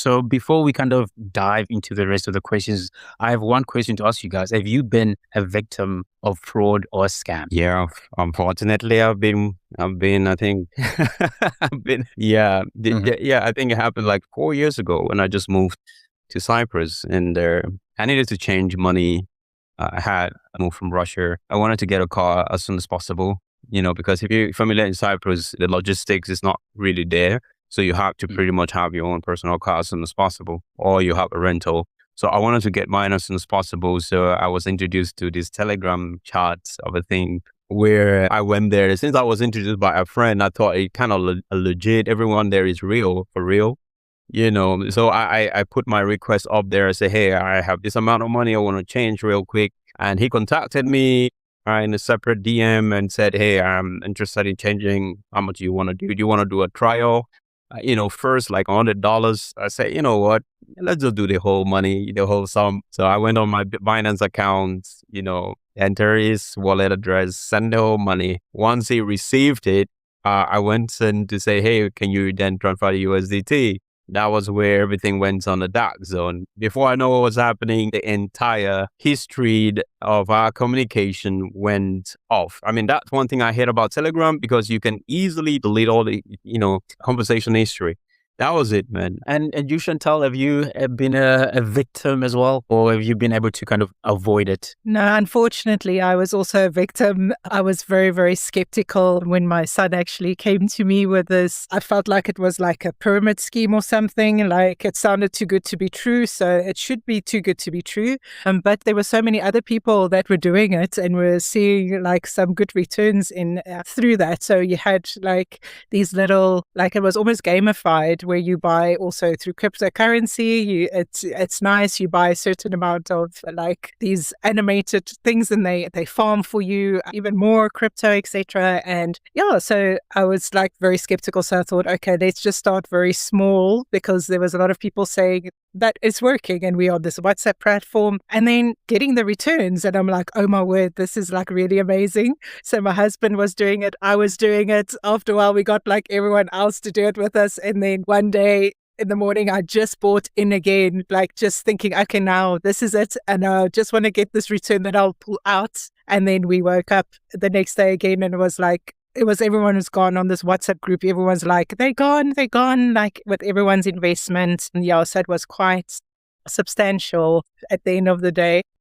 So before we kind of dive into the rest of the questions, I have one question to ask you guys. Have you been a victim of fraud or scam? Yeah, unfortunately, I think, Hmm. yeah, I think it happened like 4 years ago when I just moved to Cyprus and I needed to change money. I moved from Russia. I wanted to get a car as soon as possible, because if you're familiar in Cyprus, the logistics is not really there. So you have to pretty much have your own personal car as soon as possible, or you have a rental. So I wanted to get mine as soon as possible. So I was introduced to this Telegram chat of a thing where I went there. Since I was introduced by a friend, I thought it kind of legit. Everyone there is real, for real. So I put my request up there. I say, hey, I have this amount of money I want to change real quick. And he contacted me in a separate DM and said, hey, I'm interested in changing. How much do you want to do? Do you want to do a trial? First like $100. I said, you know what? Let's just do the whole money, the whole sum. So I went on my Binance account, enter his wallet address, send the whole money. Once he received it, I went in to say, hey, can you then transfer the USDT? That was where everything went on the dark zone. Before I know what was happening, the entire history of our communication went off. I mean, that's one thing I hate about Telegram because you can easily delete all the, conversation history. That was it, man. And you, Chantal, have you been a victim as well, or have you been able to kind of avoid it? No, unfortunately, I was also a victim. I was very, very skeptical when my son actually came to me with this. I felt like it was like a pyramid scheme or something. Like it sounded too good to be true. So it should be too good to be true. But there were so many other people that were doing it and were seeing like some good returns in through that. So you had like these little, like it was almost gamified where you buy also through cryptocurrency. It's nice. You buy a certain amount of like these animated things and they farm for you even more crypto, etc. And yeah, so I was like very skeptical. So I thought, okay, let's just start very small because there was a lot of people saying that it's working and we are on this WhatsApp platform and then getting the returns. And I'm like, oh my word, this is like really amazing. So my husband was doing it. I was doing it. After a while, we got like everyone else to do it with us. And then one day in the morning, I just bought in again, like just thinking, okay, now this is it. And I just want to get this return that I'll pull out. And then we woke up the next day again and it was everyone who's gone on this WhatsApp group. Everyone's like, they're gone, like with everyone's investment. And yeah, so it was quite substantial at the end of the day.